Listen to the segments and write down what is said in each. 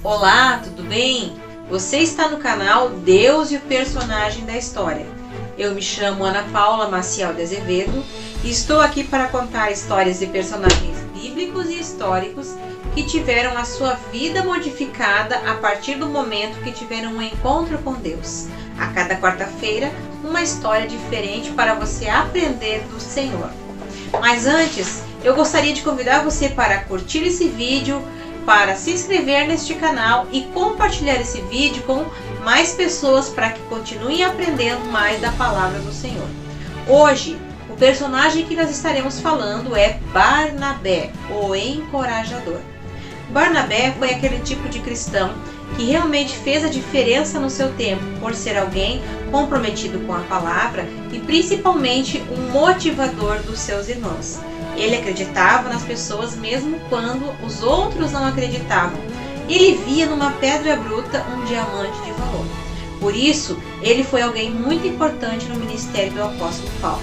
Olá, tudo bem? Você está no canal Deus e o Personagem da História. Eu me chamo Ana Paula Maciel de Azevedo e estou aqui para contar histórias de personagens bíblicos e históricos que tiveram a sua vida modificada a partir do momento que tiveram um encontro com Deus. A cada quarta-feira, uma história diferente para você aprender do Senhor. Mas antes, eu gostaria de convidar você para curtir esse vídeo, para se inscrever neste canal e compartilhar esse vídeo com mais pessoas para que continuem aprendendo mais da palavra do Senhor. Hoje, o personagem que nós estaremos falando é Barnabé, o encorajador. Barnabé foi aquele tipo de cristão que realmente fez a diferença no seu tempo, por ser alguém comprometido com a palavra e principalmente um motivador dos seus irmãos. Ele acreditava nas pessoas mesmo quando os outros não acreditavam. Ele via numa pedra bruta um diamante de valor. Por isso, ele foi alguém muito importante no ministério do apóstolo Paulo.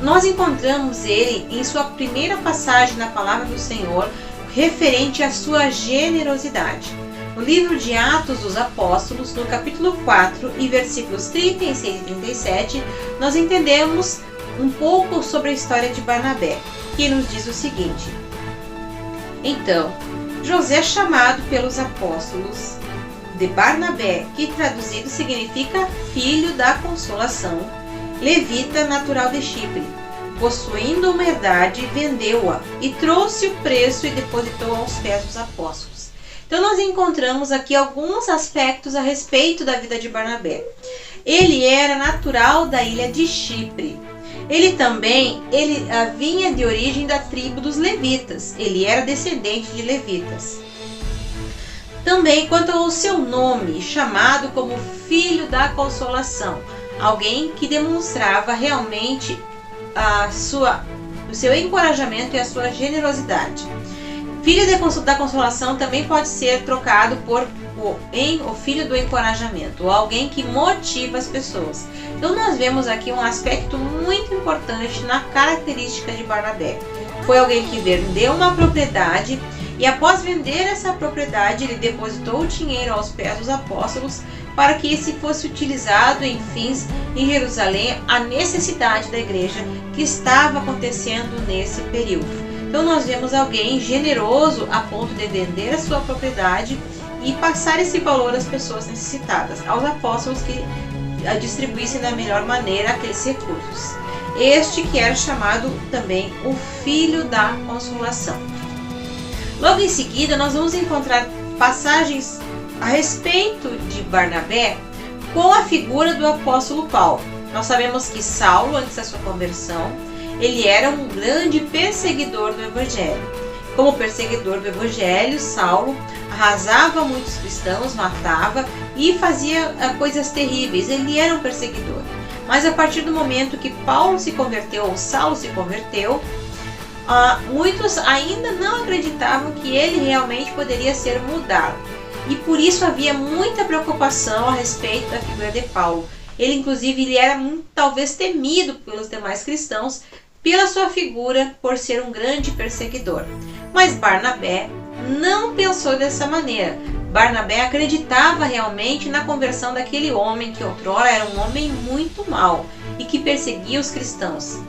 Nós encontramos ele em sua primeira passagem na palavra do Senhor, referente à sua generosidade. No livro de Atos dos Apóstolos, no capítulo 4, e versículos 36 e 37, nós entendemos um pouco sobre a história de Barnabé, que nos diz o seguinte: Então, José, chamado pelos apóstolos de Barnabé, que traduzido significa filho da consolação, levita natural de Chipre, possuindo uma herdade, vendeu-a e trouxe o preço e depositou aos pés dos apóstolos. Então nós encontramos aqui alguns aspectos a respeito da vida de Barnabé. Ele era natural da ilha de Chipre. Ele vinha de origem da tribo dos levitas. Ele era descendente de levitas. Também quanto ao seu nome, chamado como filho da consolação, alguém que demonstrava realmente o seu encorajamento e a sua generosidade. Filho da consolação também pode ser trocado por o filho do encorajamento, ou alguém que motiva as pessoas. Então nós vemos aqui um aspecto muito importante na característica de Barnabé. Foi alguém que vendeu uma propriedade e após vender essa propriedade ele depositou o dinheiro aos pés dos apóstolos para que esse fosse utilizado em fins em Jerusalém, a necessidade da igreja que estava acontecendo nesse período. Então nós vemos alguém generoso a ponto de vender a sua propriedade e passar esse valor às pessoas necessitadas, aos apóstolos que a distribuíssem da melhor maneira aqueles recursos. Este que era chamado também o filho da consolação. Logo em seguida nós vamos encontrar passagens a respeito de Barnabé com a figura do apóstolo Paulo. Nós sabemos que Saulo, antes da sua conversão, ele era um grande perseguidor do Evangelho. Como perseguidor do Evangelho, Saulo arrasava muitos cristãos, matava e fazia coisas terríveis. Ele era um perseguidor. Mas a partir do momento que Saulo se converteu, muitos ainda não acreditavam que ele realmente poderia ser mudado. E por isso havia muita preocupação a respeito da figura de Paulo. Ele era talvez temido pelos demais cristãos pela sua figura, por ser um grande perseguidor. Mas Barnabé não pensou dessa maneira. Barnabé acreditava realmente na conversão daquele homem que outrora era um homem muito mau e que perseguia os cristãos.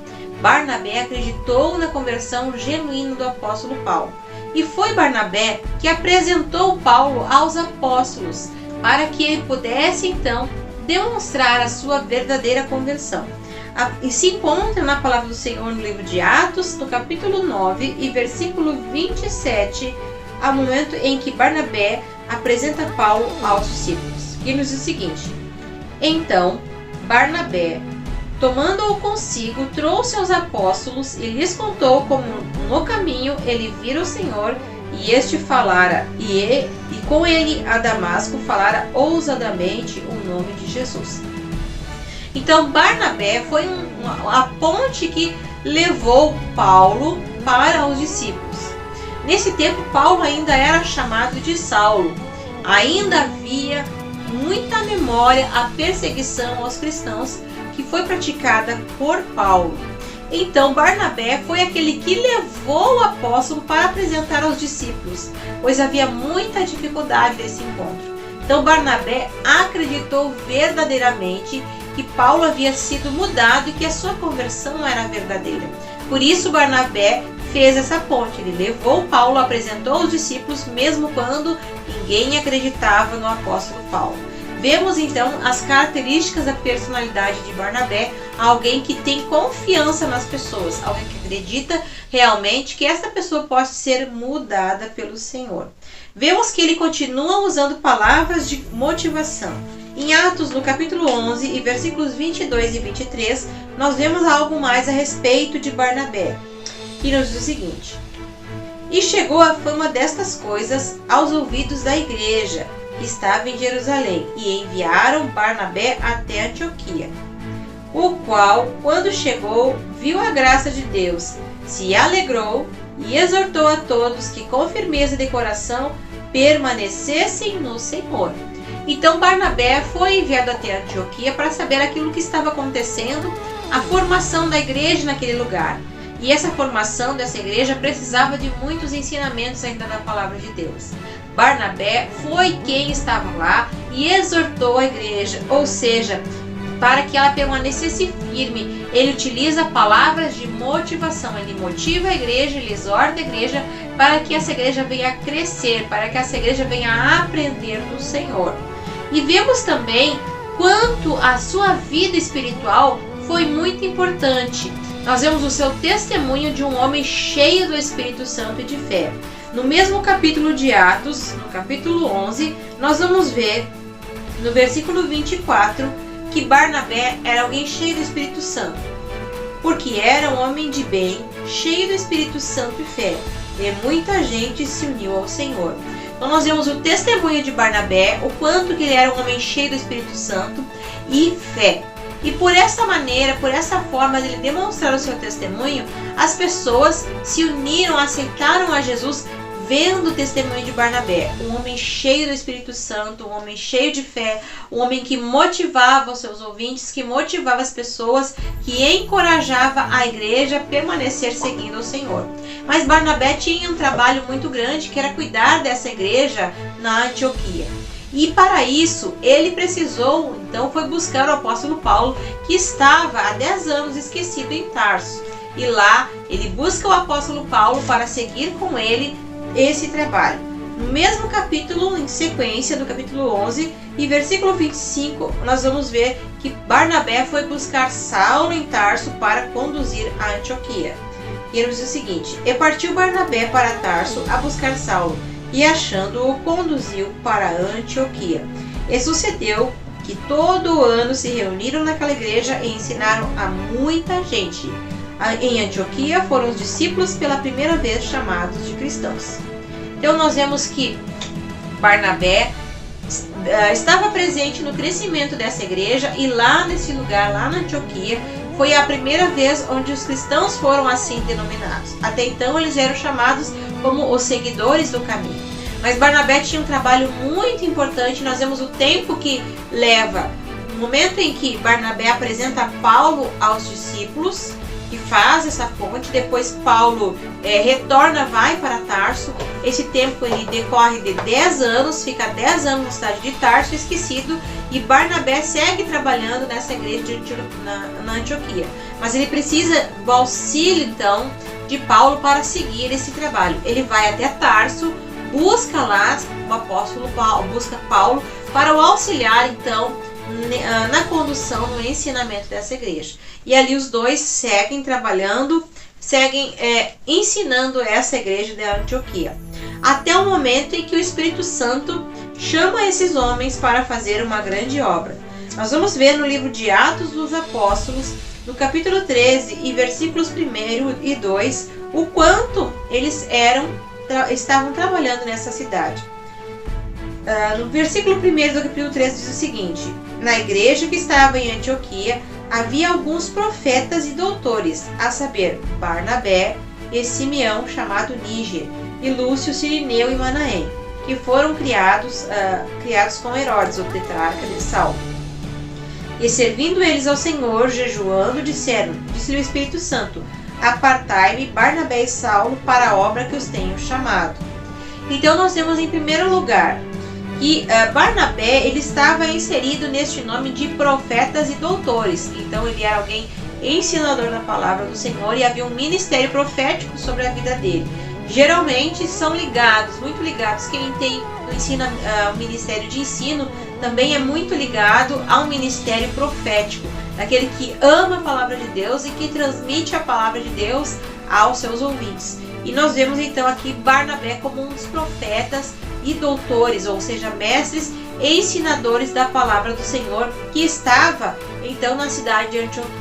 Barnabé acreditou na conversão genuína do apóstolo Paulo. E foi Barnabé que apresentou Paulo aos apóstolos para que ele pudesse então demonstrar a sua verdadeira conversão. E se encontra na palavra do Senhor no livro de Atos, no capítulo 9 e versículo 27, ao momento em que Barnabé apresenta Paulo aos discípulos. Que nos diz o seguinte: Então Barnabé, tomando-o consigo, trouxe aos apóstolos e lhes contou como no caminho ele vira o Senhor e este falara, e com ele a Damasco falara ousadamente o nome de Jesus. Então Barnabé foi a ponte que levou Paulo para os discípulos. Nesse tempo Paulo ainda era chamado de Saulo. Ainda havia muita memória a perseguição aos cristãos que foi praticada por Paulo. Então Barnabé foi aquele que levou o apóstolo para apresentar aos discípulos, pois havia muita dificuldade nesse encontro. Então Barnabé acreditou verdadeiramente que Paulo havia sido mudado e que a sua conversão era verdadeira. Por isso Barnabé fez essa ponte. Ele levou Paulo, apresentou aos discípulos, mesmo quando ninguém acreditava no apóstolo Paulo. Vemos então as características da personalidade de Barnabé, alguém que tem confiança nas pessoas, alguém que acredita realmente que essa pessoa pode ser mudada pelo Senhor. Vemos que ele continua usando palavras de motivação. Em Atos, no capítulo 11, e versículos 22 e 23, nós vemos algo mais a respeito de Barnabé, que nos diz o seguinte: E chegou a fama destas coisas aos ouvidos da igreja, que estava em Jerusalém, e enviaram Barnabé até Antioquia, o qual, quando chegou, viu a graça de Deus, se alegrou e exortou a todos que com firmeza de coração permanecessem no Senhor. Então Barnabé foi enviado até Antioquia para saber aquilo que estava acontecendo, a formação da igreja naquele lugar. E essa formação dessa igreja precisava de muitos ensinamentos ainda da palavra de Deus. Barnabé foi quem estava lá e exortou a igreja, ou seja, para que ela permanecesse firme. Ele utiliza palavras de motivação, ele motiva a igreja, ele exorta a igreja para que essa igreja venha a crescer, para que essa igreja venha a aprender do Senhor. E vemos também quanto a sua vida espiritual foi muito importante. Nós vemos o seu testemunho de um homem cheio do Espírito Santo e de fé. No mesmo capítulo de Atos, no capítulo 11, nós vamos ver no versículo 24 que Barnabé era alguém cheio do Espírito Santo, porque era um homem de bem, cheio do Espírito Santo e fé, e muita gente se uniu ao Senhor. Então nós vemos o testemunho de Barnabé, o quanto que ele era um homem cheio do Espírito Santo e fé. E por essa maneira, por essa forma de ele demonstrar o seu testemunho, as pessoas se uniram, aceitaram a Jesus, vendo o testemunho de Barnabé, um homem cheio do Espírito Santo, um homem cheio de fé, um homem que motivava os seus ouvintes, que motivava as pessoas, que encorajava a igreja a permanecer seguindo o Senhor. Mas Barnabé tinha um trabalho muito grande, que era cuidar dessa igreja na Antioquia. E para isso, ele precisou, então, foi buscar o apóstolo Paulo, que estava há 10 anos esquecido em Tarso. E lá, ele busca o apóstolo Paulo para seguir com ele esse trabalho. No mesmo capítulo, em sequência, do capítulo 11 e versículo 25, nós vamos ver que Barnabé foi buscar Saulo em Tarso para conduzir a Antioquia. E ele diz o seguinte: E partiu Barnabé para Tarso a buscar Saulo, e achando-o, conduziu para Antioquia. E sucedeu que todo o ano se reuniram naquela igreja e ensinaram a muita gente. Em Antioquia foram os discípulos pela primeira vez chamados de cristãos. Então nós vemos que Barnabé estava presente no crescimento dessa igreja, e lá nesse lugar, lá na Antioquia, foi a primeira vez onde os cristãos foram assim denominados. Até então eles eram chamados como os seguidores do caminho. Mas Barnabé tinha um trabalho muito importante. Nós vemos o tempo que leva, no momento em que Barnabé apresenta Paulo aos discípulos, que faz essa ponte. Depois Paulo retorna, vai para Tarso. Esse tempo ele decorre de 10 anos, fica 10 anos na cidade de Tarso, esquecido, e Barnabé segue trabalhando nessa igreja na Antioquia. Mas ele precisa do auxílio, então, de Paulo para seguir esse trabalho. Ele vai até Tarso, busca lá o apóstolo Paulo, busca Paulo para o auxiliar, então, na condução, no ensinamento dessa igreja. E ali os dois seguem trabalhando, seguem ensinando essa igreja de Antioquia, até o momento em que o Espírito Santo chama esses homens para fazer uma grande obra. Nós vamos ver no livro de Atos dos Apóstolos, no capítulo 13 e versículos 1 e 2, o quanto eles estavam trabalhando nessa cidade. No versículo 1 do capítulo 13 diz o seguinte: Na igreja que estava em Antioquia havia alguns profetas e doutores, a saber, Barnabé e Simeão, chamado Níger, e Lúcio, Cirineu e Manaém, que foram criados com Herodes, o tetrarca de Saulo. E servindo eles ao Senhor, jejuando, disseram, disse-lhe o Espírito Santo, apartai-me Barnabé e Saulo para a obra que os tenho chamado. Então nós temos em primeiro lugar que Barnabé ele estava inserido neste nome de profetas e doutores. Então ele era alguém ensinador da palavra do Senhor e havia um ministério profético sobre a vida dele. Geralmente são ligados, muito ligados. Quem ensina o ministério de ensino também é muito ligado ao ministério profético, daquele que ama a palavra de Deus e que transmite a palavra de Deus aos seus ouvintes. E nós vemos então aqui Barnabé como um dos profetas e doutores, ou seja, mestres e ensinadores da palavra do Senhor, que estava então na cidade de Antioquia.